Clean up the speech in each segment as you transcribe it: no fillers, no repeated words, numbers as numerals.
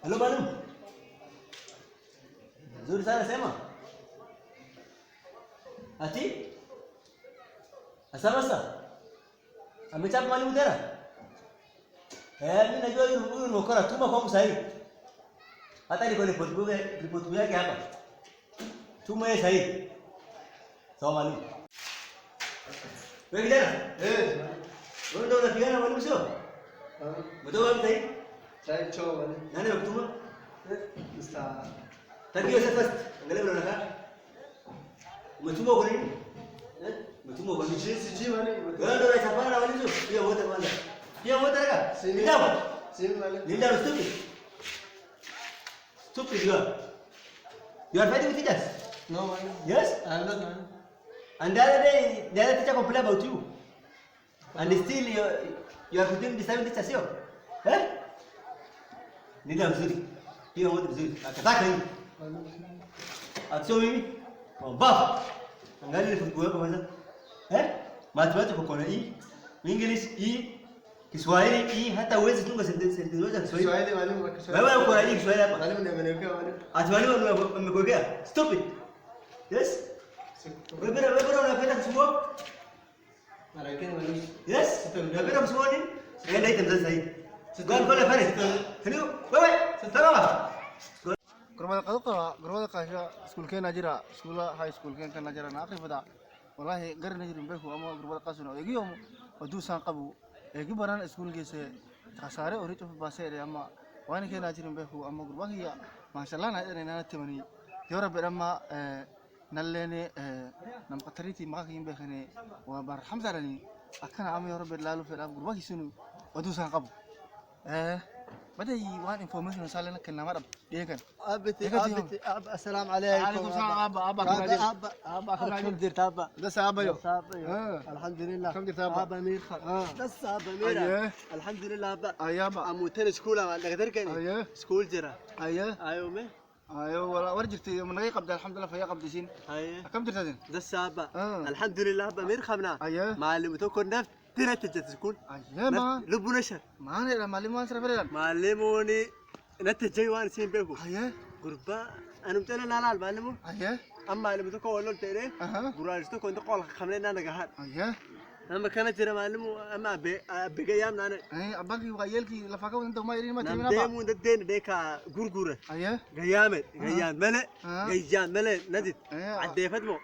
Halo mwalimu. Nzuri sana sema. Ati? Sasa. Amechapa mwalimu tena? Mimi najua huyu ni ukora tuma kwangu sasa hivi. Hata niko report yake hapa. Tuma yeye sasa hivi. Sawa mwalimu. Wewe kijana? Wewe ndio unapigana mwalimu sio? Mtoto wapi sasa hivi? Sasa choo mwalimu. Nani amekutuma? Mr. Takiwa sasa first. Angalia vile unakaa. Umetumwa kwa nini? Umetumwa kwa nini? Siji mwalimu. Wewe ndio unachapana na walimu? Pia wote kwanza. Pia wote raka. Ndio. Siji mwalimu. Ndio stupid. Stupid you are. You are fighting with teachers? No mwalimu. Yes? I'm not mwalimu. And the other day, the other teacher complained about you. And still you are continuing disturbing teachers here. Ndio mzuri. Pia wote mzuri. Akataka hivi. Aksio mimi? Baba. Angalia ile fungu yako kwanza. Mathematics uko na hii, English hii, Kiswahili hii, hata uwezi tunga sentence moja Kiswahili. Kiswahili mwalimu, Kiswahili. Wewe uko na hii Kiswahili hapa. Mwalimu ndiye ameniwekea mwalimu. Ati mwalimu amekuwekea? Stupid. Yes? Wewe unapenda kusumbua? Mara nyingine mwalimu. Yes? Unapenda kusumbua nini? Nenda hitem sasa hivi. Gani pale pale? Ndio. Wewe, sasa. Gurmada qaasha iskuulkeena jira iskuula high school keena jira na aqribada wallahi garna jirin bay ama gurmada qaasuna eegiyo wadu san qabu eegi baran iskuulkiisa khasaare oo rito baasay ama waana keena jirin bay ama gurbahiya ma sha Allah na inana timani yora bedama nalene nam qatariti ma qiim bay khane wa bar hamdarani akana ama yora bedlaalo fedam gurbahiisunu wadu san qabu بدأ يوان انفورميشن سالنا كنا مرة ديكن أبتي السلام عليكم عليكم السلام أبا كم دير تابا بس أبا يو الحمد لله كم دير تابا أبا مير بس أبا مير الحمد لله أبا أيابا أموتين سكولا نقدر كني سكول جرا أيوه مي أيوه والله ورجتي من غير قبل الحمد لله فيا قبل سين كم دير تادين بس أبا الحمد لله أبا مير خمنا معلم تكون نفط ترى تجسكون ما لبونشة ما أنا لا معلم ما سرفرنا معلموني نتجي وان سين بيكو قربا أنا متنا نالال معلمو أما معلم تكون ولول تيري قرارش تكون تقول خملنا نجاهات أما كانت ترى معلمو أما بجيام نانا أبغى يغيرك لفاكو أنت ما يرين ما تيمنا بقى ديمو ندين ديكا غرغورة جيامت جيام ملء جيام ملء نديت عديفت مو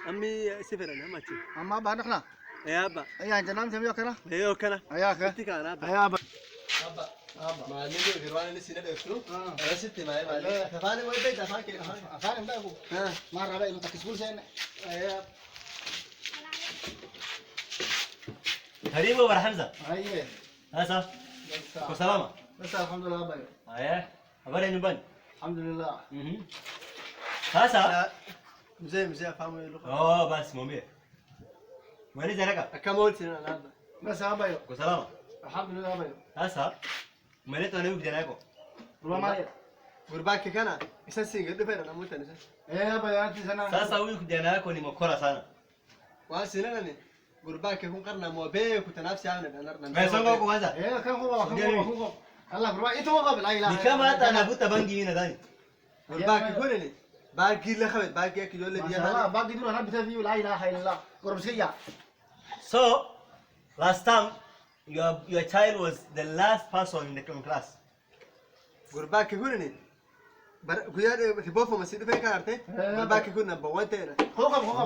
أمي سفرنا ما تي أما بعد إحنا يا أبا يا جنام سميو كنا أيوه كنا أياك أنت كنا أبا يا أبا أبا معلمي غيروان اللي سينا بيفلو أنا ستي معي معلم تفاني ما يبي تفاكي أفاني ما يبغى مرة بقى إنه تكسبون سين أيوه هريمو ولا حمزة أيه هسا وسلامة بس الحمد لله أبا أيه أبدا نبان الحمد لله هسا مزي فاهمه اللغة بس مميت وين زرقة أكمل سنة أبا بس أبا وسلامة الحمد لله أبا هسا مليت أنا وجدنا لكم روما غرباك كنا إساسي قد فين أنا موت أنا إيه أبا يا أنت سنة ساسا وجدنا لكم ni mkora sana واسنة نني غرباك يكون قرنا موبيك وتنافسي عنا بس songa huko kwanza كان هو الله غرباك إنت هو قبل لا ni kama hata anavuta bangi mimi nadhani غرباك يكون ني باقي له خبت باقي كيلو اللي بيها باقي دول أنا بتفيه لا إله إلا الله غربسية so last time your child was the last person in the class غرباك يكون ني كيار تبوفه مسيد فين كارته غرباك يكون نمبر 1 ترى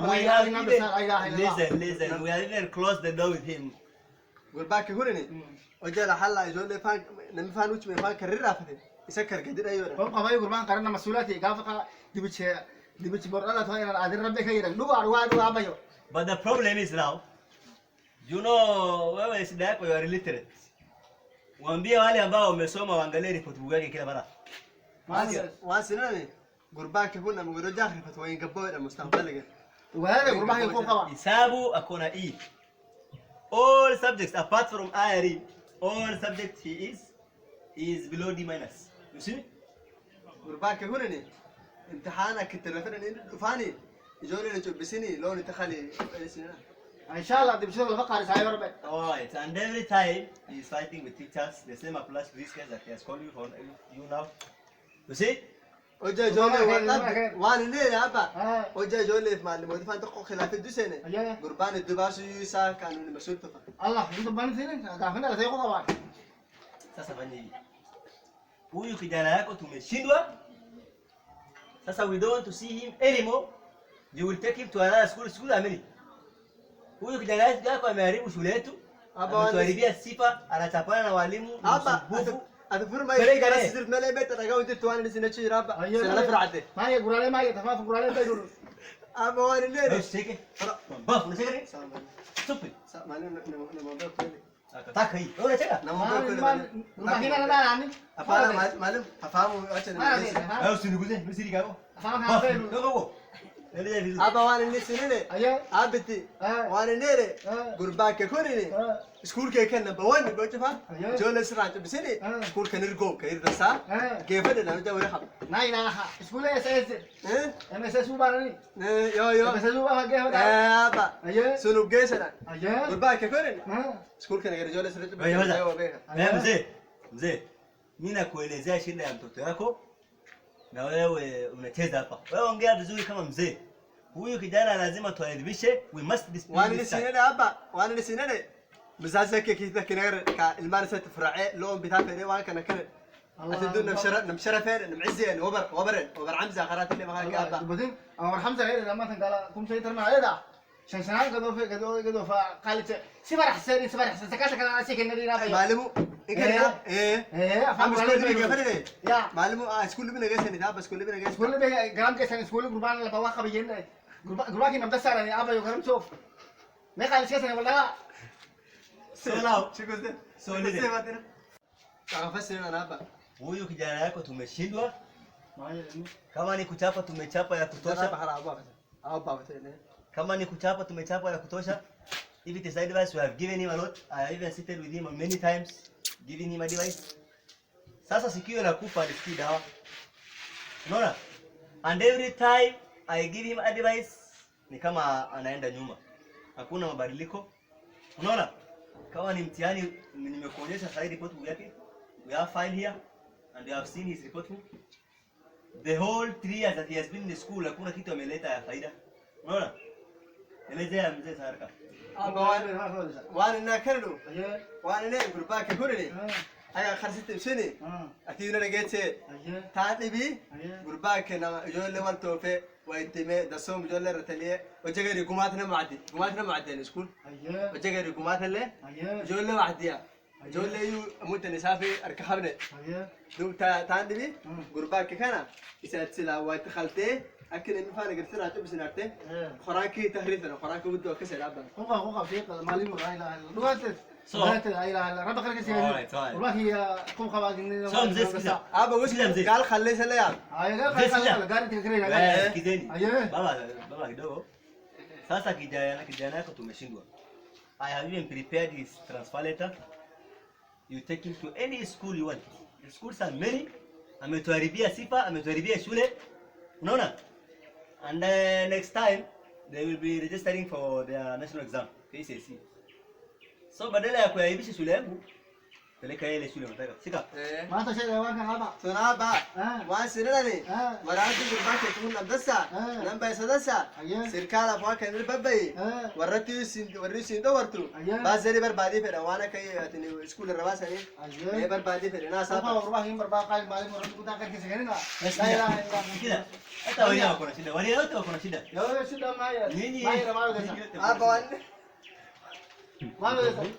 we have listen we are even close the door with him غرباك يكون ني وجاء حلا يقول فان نمفان وش من فان كرر رافته يسكر كده أيوة هم قبائل قربان قرنا مسؤولاتي قافقة دبتش برا ثاني العادر ربنا خيرا لو أرواد وأبايو but the problem is now you know wewe is that you are illiterate waambie wale ambao wamesoma waangalie report book yake kila mara واسناني غرباك يكون مغير جاهل فتوين قبائل المستقبل وهذا غرباك يكون طبعا hisabu akona E all subjects apart from IRE all subjects he is below D minus you see غرباك يكون ني امتحانك التلفون فاني يجوني نجوب بسني لون تخلي سنة ان شاء الله تمشي ولا بقى سايبر ربع Alright, and every time he's fighting with teachers, the same applies to this case that he has called you for you now. You see? وجا جولي وانا ليه ابا اه وجا جولي في معلم ودفع تقو خلاف الدسنه ايوه قربان الدباس يسا كانوا المسؤول تفا الله انت بان سنين قافنا لا تاخذ طبعا Sasa fanya hivi. Huyu kijana yako tumeshindwa. Sasa we don't want to see him anymore. You will take him to another school ameni. Huyu kijana yako ameharibu shule yetu. Ametuharibia sifa, anachapana na walimu. ابا msumbufu. اذكر ما فريق يصير عليه. صرت مالي بيت انا قاعد تواني نسينا شي رابا أيوة. سنه فرعته ما هي قرالي ما هي تفاف قرالي بيدور ابا وانا ليه Wewe usiteke. Bafu, unacheka nini? Stupid. معلم نمبر كله Taka hii. Wewe unacheka? نمبر كله ما هنا انا ناني افانا معلم افهموا ما عشان Wewe usiniguze, mimi siri kako. فاهم Bafu, كان go go. Endelea vizuri. ابا وانا نسينا ايوه ابتي وانا ليه قرباك كوني سكول كي كان نمبر 1 بوتفا أيوة. جول سرعه بسني سكول كان يرجو كير دسا كيف انا جاي رحب ناي ناها سكول اس اس ام اس اس بارني يو يو ام اس اس بقى جه ابا ايوه سنوب جيسنا ايوه قرباك كوني ها سكول كان يرجو سرعه Wewe بسني wewe mzee. Mzee. Mimi nakuelezea shida ya mtoto yako na wewe unacheza hapa. Wewe ongea vizuri kama mzee. Huyu kijana lazima tuadhibishe. We must discipline وانا this guy. نسينا ابا وانا نسينا مزازك كي تذكر المارسه فرعي لون بتاع فري وانا كان أتدون نمشرة فين نمعزين وبر عمزة خرات اللي ما كان ابا بعدين امر حمزه غير لما قال قوم سيتر مع هذا شنشان قدو فقالت سبر حسين سكاتك انا اسيك النبي نافع معلمو ايه ايه ام سكول اللي بيقفل يا معلمو سكول اللي بنغسل ده بس كل اللي بنغسل سكول بي جرام كيسن سكول قربان لا بواخه بيجن قربان كي نبدا سار ابا يو شوف ما قال سيسن ولا So now, شو قلت so listen. افسر انا ابا Huyu kijana yako tumeshindwa. Kama ni kuchapa tumechapa ya kutosha. Kama ni kuchapa tumechapa ya kutosha. If it is advice we have given him a lot. I have even seated with him many times giving him advice. Sasa sikio la kufa alisikii dawa. Unaona? And every time I give him advice ni kama anaenda nyuma. Hakuna mabadiliko. Unaona? Kama ni mtihani nimekuonyesha sasa report yake. We have file here and you have seen his report book. The whole 3 years that he has been in the school hakuna kitu ameleta ya faida. Unaona? Elezea mzee Sarka. وانا ناكلو وانا نيم قرباك كورني هيا خرجت بسني اتينا لقيت تعالي بي قرباك انا جول ورتو في ويتمي دسوم جول رتليه وجغري قماتنا معدي سكول وجغري قماتنا جول معديا جول يو ممكن نسافر اركحبنا دو تعالي بي قرباك كان يساتسلا وتخلتي اكن ان فانا قلت لها تبس نارته خراكي تهريثنا خراكي ودو كسر ابا خوخا فيق مالي لا اله الا الله لا اله الا ربك لك سيدي والله خوخا باقي So mzee sikiza. ابا وش قال خليه سليان اي قال قال تكري Sikizeni. Baba kidogo. Sasa kijana yako tumeshindwa. I have even prepared his transfer letter. You take him to any school you want. The schools are many. Ametuharibia sifa, ametuharibia shule. Unaona? And next time they will be registering for their national exam, KCSE. So badala ya kuaibisha shule yangu, peleka ile shule unataka. Sika? ما انت شيء وانا هذا سنا با واسرني مراتي قرباك تكون نبدسا نمبا يسدسا سركالا فوا كان البابي ورتي دورتو بازري بربادي في وانا كي اتني سكول الرواسني اي بربادي في ناس صفا والله يم بربا قال مالي مرة كنت اكل كيسكننا لا اله الا الله كده. Hata wewe wako na shida. Wale wote wako na shida. يا شد ما Nini? ما يرى ما له ابا ما له